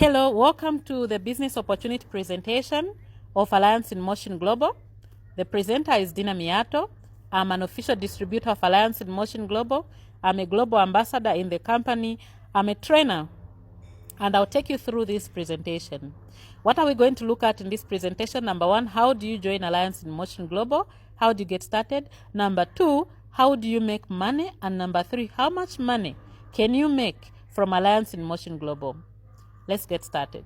Hello, welcome to the business opportunity presentation of Alliance in Motion Global. The presenter is Dina Miato. I'm an official distributor of Alliance in Motion Global. I'm a global ambassador in the company. I'm a trainer, and I'll take you through this presentation. What are we going to look at in this presentation? Number one, how do you join Alliance in Motion Global? How do you get started? Number two, how do you make money? And number three, how much money can you make from Alliance in Motion Global? Let's get started.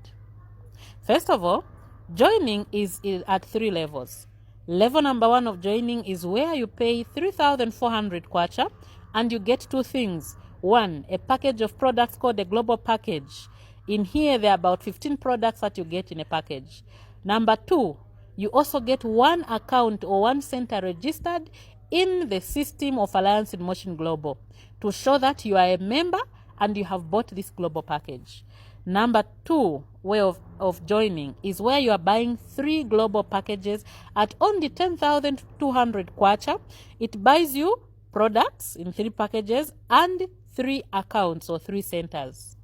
First of all, joining is at 3 levels. Level number 1 of joining is where you pay 3,400 kwacha and you get 2 things. 1, a package of products called a global package. In here, there are about 15 products that you get in a package. Number 2, you also get 1 account or 1 center registered in the system of Alliance in Motion Global to show that you are a member and you have bought this global package. Number 2 way of joining is where you are buying 3 global packages at only 10,200 kwacha. It buys you products in 3 packages and 3 accounts or 3 centers.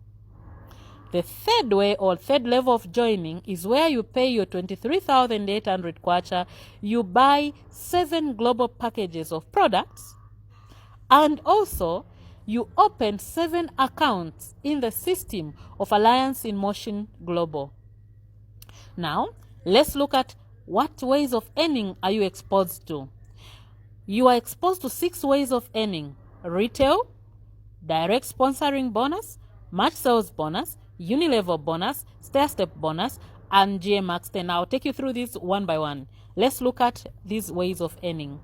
The third way or third level of joining is where you pay your 23,800 kwacha. You buy 7 global packages of products and also you open 7 accounts in the system of Alliance in Motion Global. Now, let's look at what ways of earning are you exposed to. You are exposed to 6 ways of earning: retail, direct sponsoring bonus, match sales bonus, unilevel bonus, stair-step bonus, and GMX 10. I'll take you through these one by one. Let's look at these ways of earning.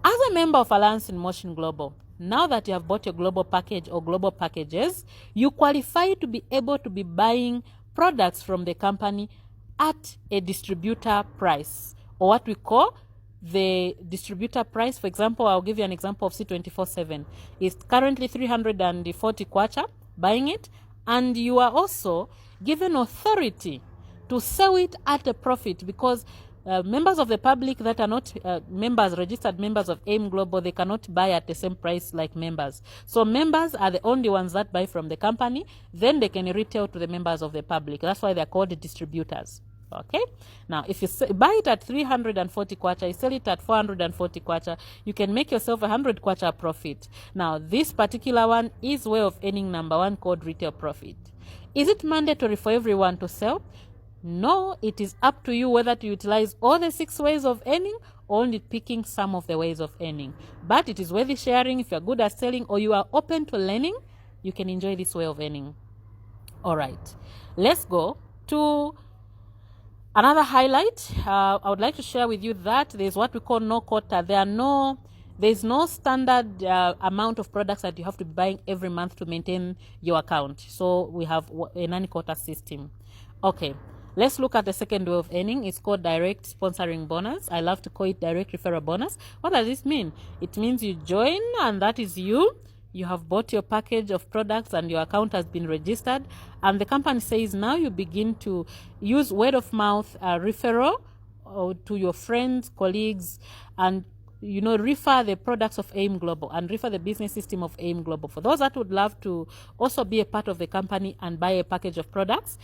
As a member of Alliance in Motion Global, now that you have bought your global package or global packages, you qualify to be able to be buying products from the company at a distributor price, or what we call the distributor price. For example, I'll give you an example of C24/7. It's currently 340 kwacha buying it, and you are also given authority to sell it at a profit because members of the public that are not registered members of AIM Global, they cannot buy at the same price like members. So members are the only ones that buy from the company. Then they can retail to the members of the public. That's why they're called distributors. Okay. Now, if you buy it at 340 kwacha, you sell it at 440 kwacha, you can make yourself 100 kwacha profit. Now, this particular one is way of earning number 1 called retail profit. Is it mandatory for everyone to sell? No, it is up to you whether to utilize all the 6 ways of earning or only picking some of the ways of earning. But it is worthy sharing. If you're good at selling or you are open to learning, you can enjoy this way of earning. All right, let's go to another highlight. I would like to share with you that there's what we call no quota. There's no standard amount of products that you have to be buying every month to maintain your account. So we have a non-quota system. Okay. Let's look at the second way of earning. It's called direct sponsoring bonus. I love to call it direct referral bonus. What does this mean? It means you join and that is you. You have bought your package of products and your account has been registered. And the company says now you begin to use word of mouth referral to your friends, colleagues, and refer the products of AIM Global and refer the business system of AIM Global. For those that would love to also be a part of the company and buy a package of products,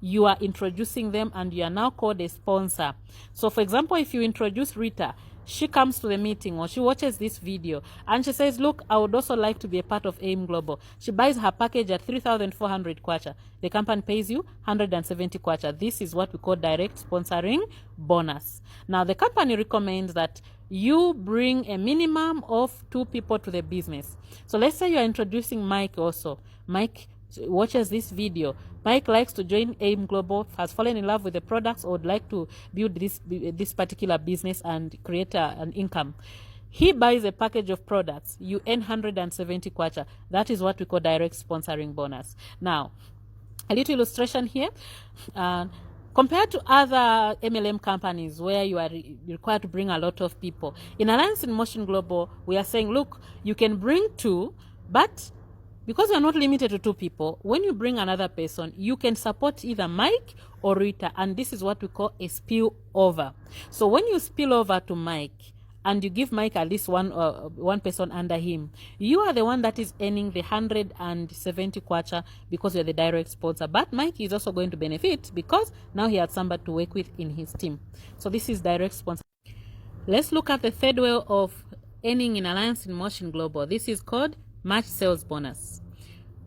you are introducing them and you are now called a sponsor. So for example, if you introduce Rita, she comes to the meeting or she watches this video and she says, look, I would also like to be a part of AIM Global. She buys her package at 3,400 kwacha. The company pays you 170 kwacha. This is what we call direct sponsoring bonus. Now the company recommends that you bring a minimum of 2 people to the business. So let's say you're introducing Mike also. Mike watches this video. Mike likes to join AIM Global, has fallen in love with the products, or would like to build this particular business and create an income. He buys a package of products. You earn 170 kwacha. That is what we call direct sponsoring bonus. Now, a little illustration here. Compared to other MLM companies where you are required to bring a lot of people, in Alliance in Motion Global, we are saying, look, you can bring 2, but because you're not limited to 2 people, when you bring another person, you can support either Mike or Rita, and this is what we call a spill over. So when you spill over to Mike and you give Mike at least one person under him, you are the one that is earning the 170 kwacha because you're the direct sponsor. But Mike is also going to benefit because now he has somebody to work with in his team. So this is direct sponsor. Let's look at the third way of earning in Alliance in Motion Global. This is called March sales bonus.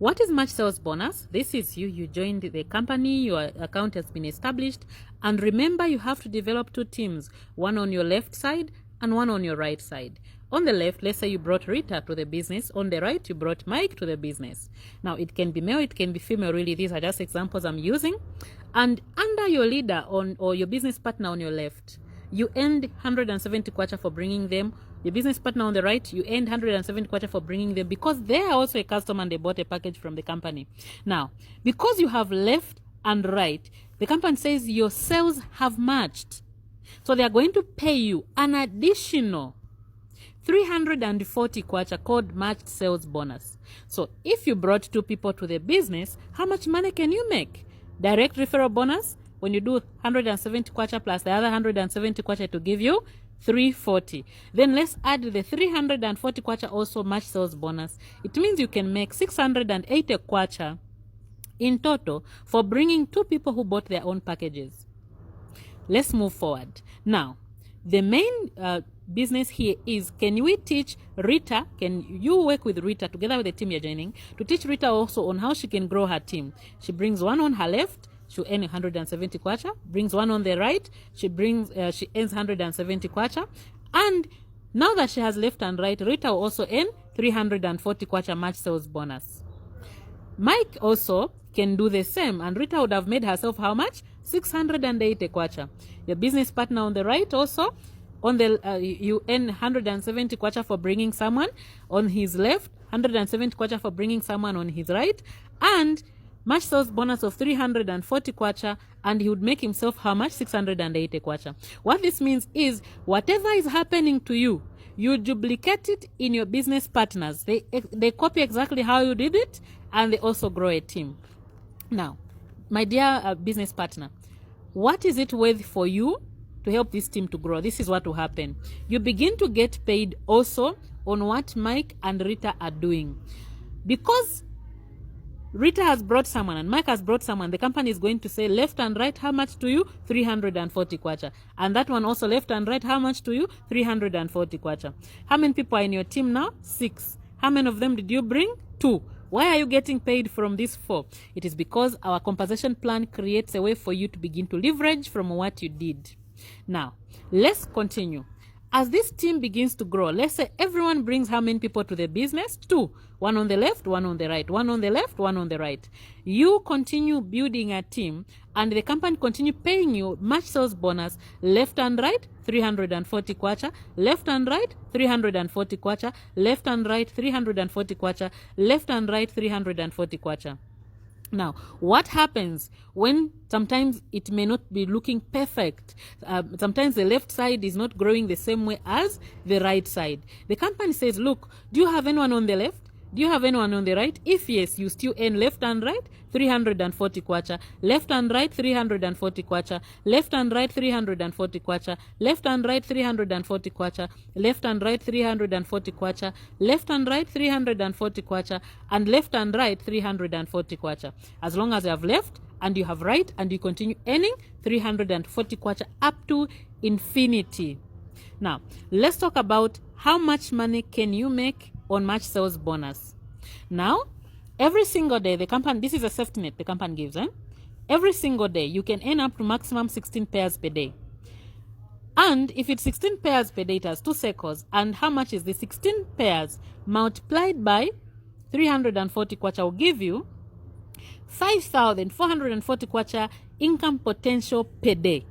What is March sales bonus? This is you joined the company, your account has been established, and remember you have to develop two teams, one on your left side and one on your right side. On the left, let's say you brought Rita to the business. On the right, you brought Mike to the business. Now, it can be male, it can be female, really. These are just examples I'm using. And under your leader or your business partner on your left, you earned 170 kwacha for bringing them. Your business partner on the right, you earned 170 kwacha for bringing them because they are also a customer and they bought a package from the company. Now, because you have left and right, the company says your sales have matched. So they are going to pay you an additional 340 kwacha called matched sales bonus. So if you brought two people to the business, how much money can you make? Direct referral bonus, when you do 170 kwacha plus the other 170 kwacha to give you 340. Then let's add the 340 kwacha also match sales bonus. It means you can make 680 kwacha in total for bringing two people who bought their own packages. Let's move forward. Now, the main business here is, can we teach Rita, can you work with Rita together with the team you're joining to teach Rita also on how she can grow her team? She brings one on her left, she'll earn 170 kwacha, brings one on the right, she earns 170 kwacha, and now that she has left and right, Rita will also earn 340 kwacha match sales bonus. Mike also can do the same, and Rita would have made herself how much? 680 kwacha. Your business partner on the right also, on the you earn 170 kwacha for bringing someone on his left, 170 kwacha for bringing someone on his right, and match sales bonus of 340 kwacha, and he would make himself how much? 680 kwacha. What this means is, whatever is happening to you, you duplicate it in your business partners. They copy exactly how you did it, and they also grow a team. Now, my dear business partner, what is it worth for you to help this team to grow? This is what will happen. You begin to get paid also on what Mike and Rita are doing. Because Rita has brought someone and Mike has brought someone, the company is going to say left and right, how much to you? 340 kwacha. And that one also left and right, how much to you? 340 kwacha. How many people are in your team now? 6. How many of them did you bring? 2. Why are you getting paid from these 4? It is because our compensation plan creates a way for you to begin to leverage from what you did. Now, let's continue. As this team begins to grow, let's say everyone brings how many people to the business? 2. One on the left, one on the right. One on the left, one on the right. You continue building a team, and the company continue paying you match sales bonus left and right, 340 kwacha, left and right, 340 kwacha, left and right, 340 kwacha, left and right, 340 kwacha. Now, what happens when sometimes it may not be looking perfect? Sometimes the left side is not growing the same way as the right side. The company says, look, do you have anyone on the left? Do you have anyone on the right? If yes, you still earn left and right, 340 kwacha, left and right, 340 kwacha, left and right, 340 kwacha, left and right, 340 kwacha, left and right, 340 kwacha, left and right, 340 kwacha, and left and right, 340 kwacha. As long as you have left and you have right and you continue earning 340 kwacha up to infinity. Now, let's talk about how much money can you make on match sales bonus. Now, every single day, the company, this is a safety net the company gives, every single day, you can earn up to maximum 16 pairs per day. And if it's 16 pairs per day, it has 2 cycles. And how much is the 16 pairs multiplied by 340 kwacha will give you 5,440 kwacha income potential per day.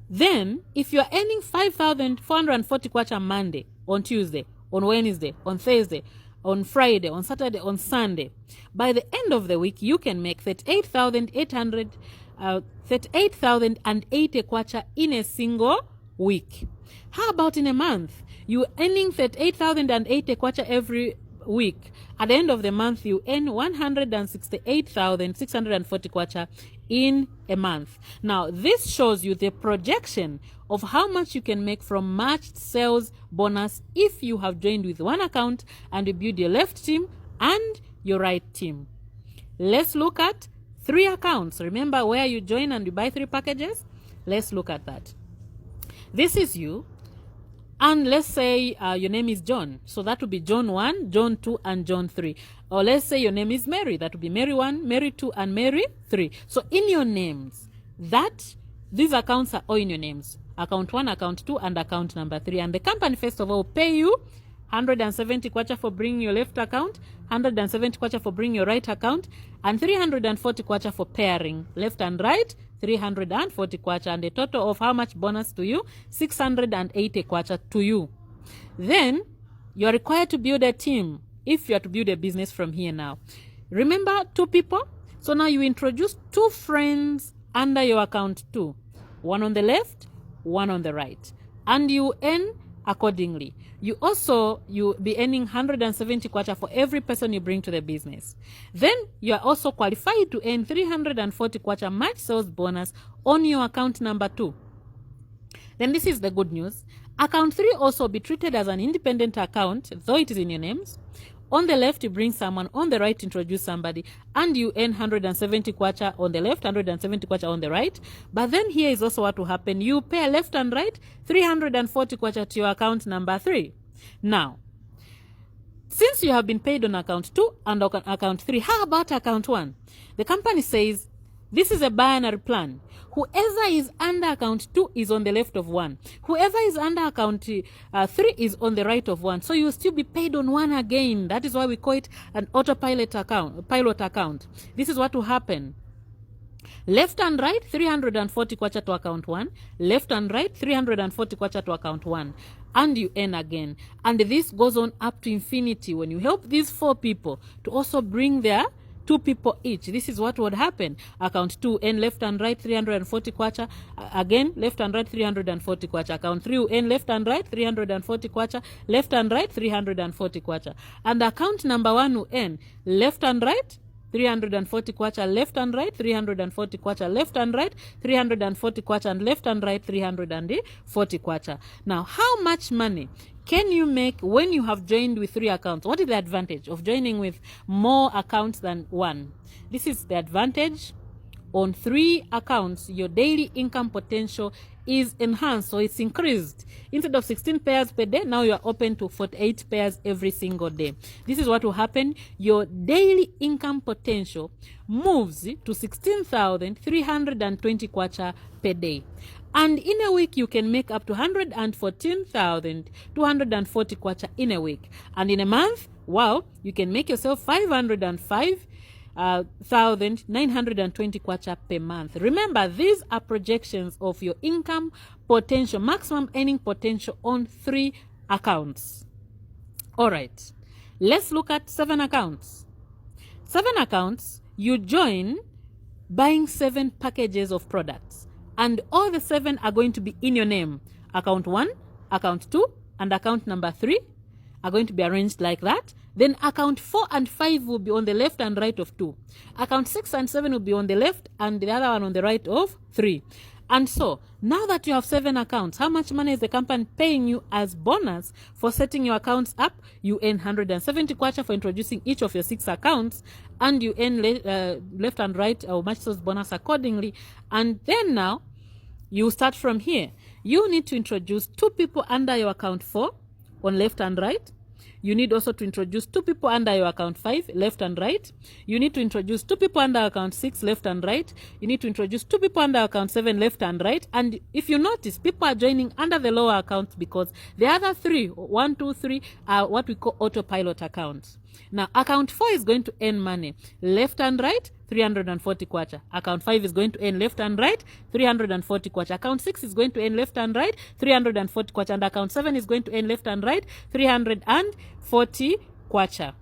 Then, if you are earning 5,440 kwacha Monday, on Tuesday, on Wednesday, on Thursday, on Friday, on Saturday, on Sunday, by the end of the week, you can make 38,080 kwacha in a single week. How about in a month? You're earning 38,080 kwacha every week, at the end of the month, you earn 168,640 kwacha in a month. Now, this shows you the projection of how much you can make from matched sales bonus if you have joined with one account and you build your left team and your right team. Let's look at 3 accounts. Remember where you join and you buy 3 packages? Let's look at that. This is you. And let's say your name is John. So that would be John 1, John 2, and John 3. Or let's say your name is Mary. That would be Mary 1, Mary 2, and Mary 3. So in your names, these accounts are all in your names. Account 1, account 2, and account number 3. And the company, first of all, will pay you 170 kwacha for bringing your left account, 170 kwacha for bringing your right account, and 340 kwacha for pairing left and right, 340 kwacha, and a total of how much bonus to you? 680 kwacha to you. Then you are required to build a team if you are to build a business from here now. Remember 2 people? So now you introduce 2 friends under your account 2. One on the left, one on the right. And you earn accordingly. You'll be earning 170 kwacha for every person you bring to the business. Then you are also qualified to earn 340 kwacha match sales bonus on your account number 2. Then this is the good news. Account 3 also be treated as an independent account, though it is in your names. On the left, you bring someone. On the right, introduce somebody. And you earn 170 kwacha on the left, 170 kwacha on the right. But then here is also what will happen. You pay left and right, 340 kwacha to your account number 3. Now, since you have been paid on account 2 and account 3, how about account 1? The company says, this is a binary plan. Whoever is under account 2 is on the left of 1. Whoever is under account 3 is on the right of 1. So you'll still be paid on 1 again. That is why we call it an autopilot account, pilot account. This is what will happen. Left and right, 340 kwacha to account 1. Left and right, 340 kwacha to account 1. And you earn again. And this goes on up to infinity when you help these 4 people to also bring their 2 people each. This is what would happen. Account 2 earn left and right 340 kwacha. Again, left and right 340 kwacha. Account 3 earn left and right 340 kwacha. Left and right 340 kwacha. And account number 1 will earn left and right 340 kwacha, left and right 340 kwacha, left and right 340 kwacha, and left and right 340 kwacha. Now, how much money can you make when you have joined with 3 accounts? What is the advantage of joining with more accounts than 1? This is the advantage. On 3 accounts, your daily income potential is enhanced, so it's increased. Instead of 16 pairs per day, now you are open to 48 pairs every single day. This is what will happen. Your daily income potential moves to 16,320 kwacha per day. And in a week, you can make up to 114,240 kwacha in a week. And in a month, wow, you can make yourself 505,920 kwacha per month. Remember, these are projections of your income potential, maximum earning potential on 3 accounts. All right, let's look at 7 accounts. 7 accounts, you join buying 7 packages of products. And all the 7 are going to be in your name. Account 1, account 2, and account number 3 are going to be arranged like that. Then account 4 and 5 will be on the left and right of 2. Account 6 and 7 will be on the left and the other one on the right of 3. And so, now that you have 7 accounts, how much money is the company paying you as bonus for setting your accounts up? You earn 170 kwacha for introducing each of your 6 accounts, and you earn left and right or match those bonus accordingly. And then now, you start from here. You need to introduce 2 people under your account 4 on left and right. You need also to introduce 2 people under your account 5, left and right. You need to introduce 2 people under account 6, left and right. You need to introduce 2 people under account 7, left and right. And if you notice, people are joining under the lower accounts because the other 3, 1, 2, 3, are what we call autopilot accounts. Now, account 4 is going to earn money left and right, 340 kwacha. Account 5 is going to earn left and right, 340 kwacha. Account 6 is going to earn left and right, 340 kwacha. And account 7 is going to earn left and right, 340 kwacha.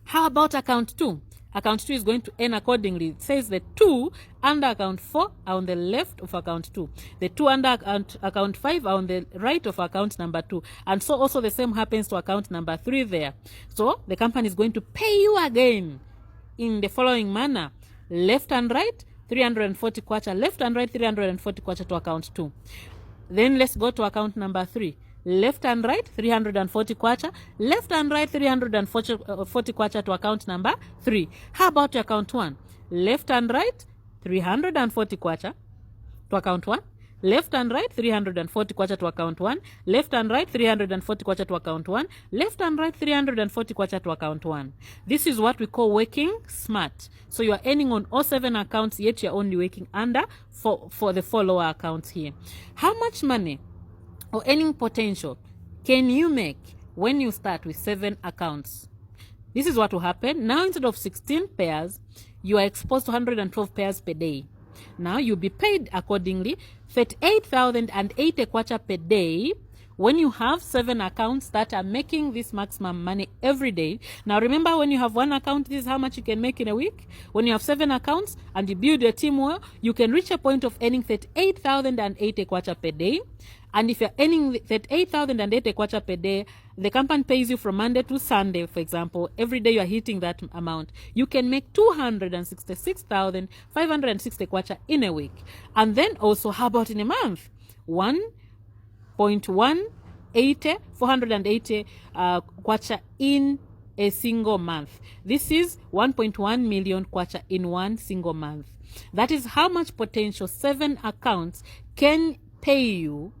How about account 2? account 2 is going to earn accordingly. It says the 2 under account 4 are on the left of account 2. The 2 under account 5 are on the right of account number 2. And so also the same happens to account number 3 there. So the company is going to pay you again in the following manner. Left and right, 340 kwacha. Left and right, 340 kwacha to account 2. Then let's go to account number 3. Left and right, 340 kwacha. Left and right, 340 kwacha to account number 3. How about account 1? Left and right, 340 kwacha to account 1. Left and right, 340 kwacha to account 1. Left and right, 340 kwacha to account 1. Left and right, 340 kwacha to account 1. This is what we call working smart. So you are earning on all 7 accounts, yet you're only working under for the 4 lower accounts here. How much money or earning potential can you make when you start with 7 accounts? This is what will happen. Now, instead of 16 pairs, you are exposed to 112 pairs per day. Now, you'll be paid accordingly, 38,080 kwacha per day when you have 7 accounts that are making this maximum money every day. Now, remember, when you have 1 account, this is how much you can make in a week. When you have 7 accounts and you build your team well, you can reach a point of earning 38,080 kwacha per day. And if you're earning 38,080 kwacha per day, the company pays you from Monday to Sunday, for example. Every day you're hitting that amount. You can make 266,560 kwacha in a week. And then also, how about in a month? 480 kwacha in a single month. This is 1.1 million kwacha in one single month. That is how much potential 7 accounts can pay you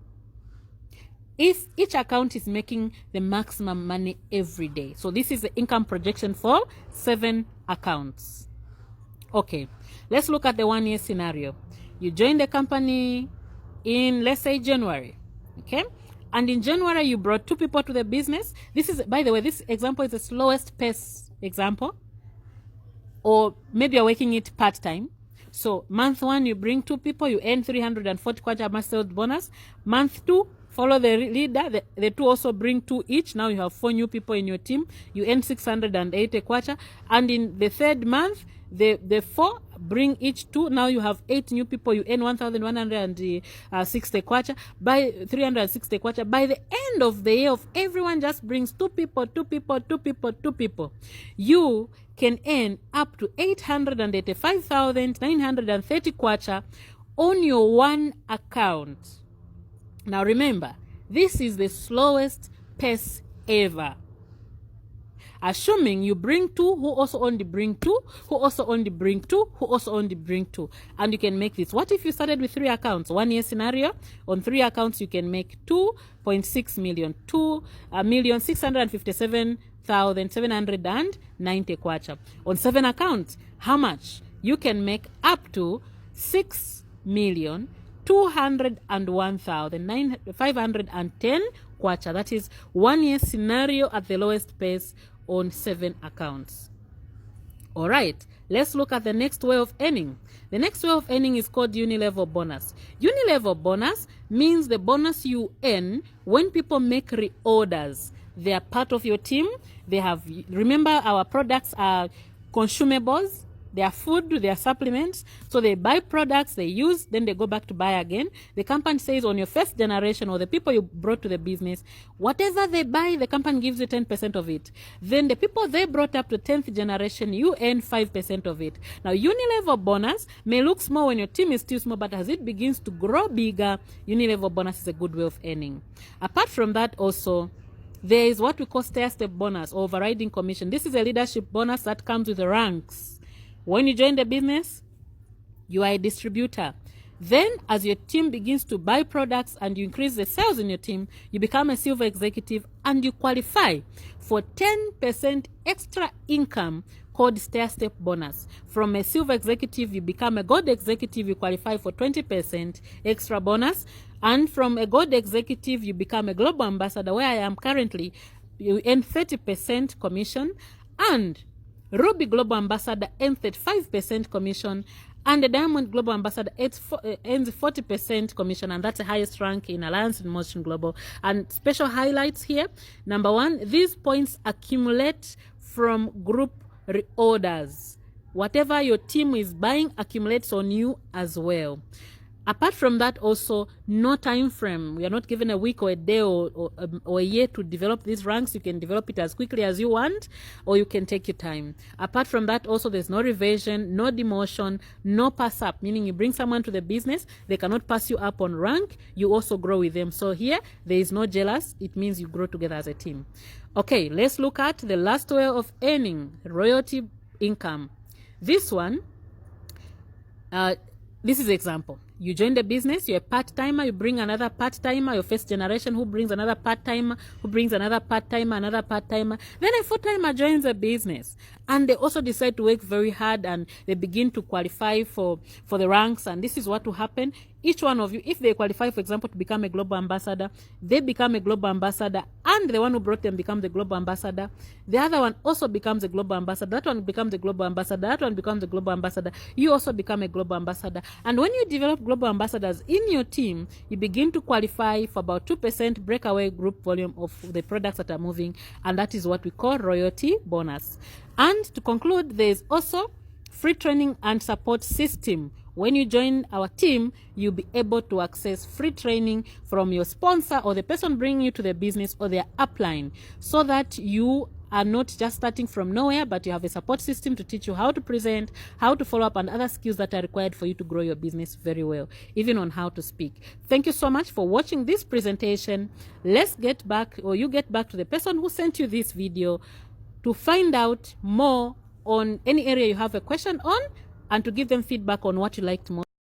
if each account is making the maximum money every day. So this is the income projection for 7 accounts. Okay, let's look at the 1-year scenario. You join the company in, let's say, January. Okay, and in January you brought 2 people to the business. This is, by the way, this example is the slowest pace example, or maybe you're working it part-time. So month 1 you bring 2 people, you earn 340 kwacha master bonus. Month 2, follow the leader, the 2 also bring 2 each. Now you have 4 new people in your team, you earn 680 kwacha. And in the 3rd month, the 4 bring each 2. Now you have 8 new people, you earn 1,160 kwacha. By 360 kwacha. By the end of the year, if everyone just brings 2 people, you can earn up to 885,930 kwacha on your 1 account. Now remember, this is the slowest pace ever. Assuming you bring 2 who also only bring 2, who also only bring 2, who also only bring 2. And you can make this. What if you started with 3 accounts? 1-year scenario. On 3 accounts, you can make 2.6 million. 2,657,790 kwacha. On 7 accounts, how much? You can make up to 6,201,510 kwacha. That is 1-year scenario at the lowest pace on 7 accounts. All right, let's look at the next way of earning. The next way of earning is called unilevel bonus. Unilevel bonus means the bonus you earn when people make reorders. They are part of your team. They have, remember, our products are consumables. They are food, they are supplements. So they buy products, they use, then they go back to buy again. The company says on your first generation, or the people you brought to the business, whatever they buy, the company gives you 10% of it. Then the people they brought up to 10th generation, you earn 5% of it. Now, unilevel bonus may look small when your team is still small, but as it begins to grow bigger, unilevel bonus is a good way of earning. Apart from that also, there is what we call stair-step bonus or overriding commission. This is a leadership bonus that comes with the ranks. When you join the business, you are a distributor. Then, as your team begins to buy products and you increase the sales in your team, you become a silver executive and you qualify for 10% extra income called stair-step bonus. From a silver executive, you become a gold executive, you qualify for 20% extra bonus. And from a gold executive, you become a global ambassador, where I am currently, you earn 30% commission. And Ruby Global Ambassador earns 35% commission, and the Diamond Global Ambassador earns 40% commission, and that's the highest rank in Alliance in Motion Global. And special highlights here. Number 1, these points accumulate from group reorders. whatever your team is buying accumulates on you as well. Apart from that, also, no time frame. We are not given a week or a day or a year to develop these ranks. You can develop it as quickly as you want, or you can take your time. Apart from that, also, there's no revision, no demotion, no pass up, meaning you bring someone to the business, they cannot pass you up on rank, you also grow with them. So here, there is no jealous. It means you grow together as a team. Okay, let's look at the last way of earning royalty income. This one, this is example. You join the business, you're a part-timer, you bring another part-timer, your first generation who brings another part-timer, who brings another part-timer, another part-timer. Then a full-timer joins the business. And they also decide to work very hard, and they begin to qualify for the ranks. And this is what will happen. Each one of you, if they qualify, for example, to become a global ambassador, they become a global ambassador, and the one who brought them becomes the global ambassador. The other one also becomes a global ambassador. That one becomes a global ambassador. That one becomes a global ambassador. You also become a global ambassador. And when you develop global ambassadors in your team, you begin to qualify for about 2% breakaway group volume of the products that are moving, and that is what we call royalty bonus. And to conclude, there is also free training and support system. When you join our team, you'll be able to access free training from your sponsor or the person bringing you to the business or their upline, so that you are not just starting from nowhere, but you have a support system to teach you how to present, how to follow up, and other skills that are required for you to grow your business very well, even on how to speak. Thank you so much for watching this presentation. Let's get back, or you get back to the person who sent you this video to find out more on any area you have a question on, and to give them feedback on what you liked more.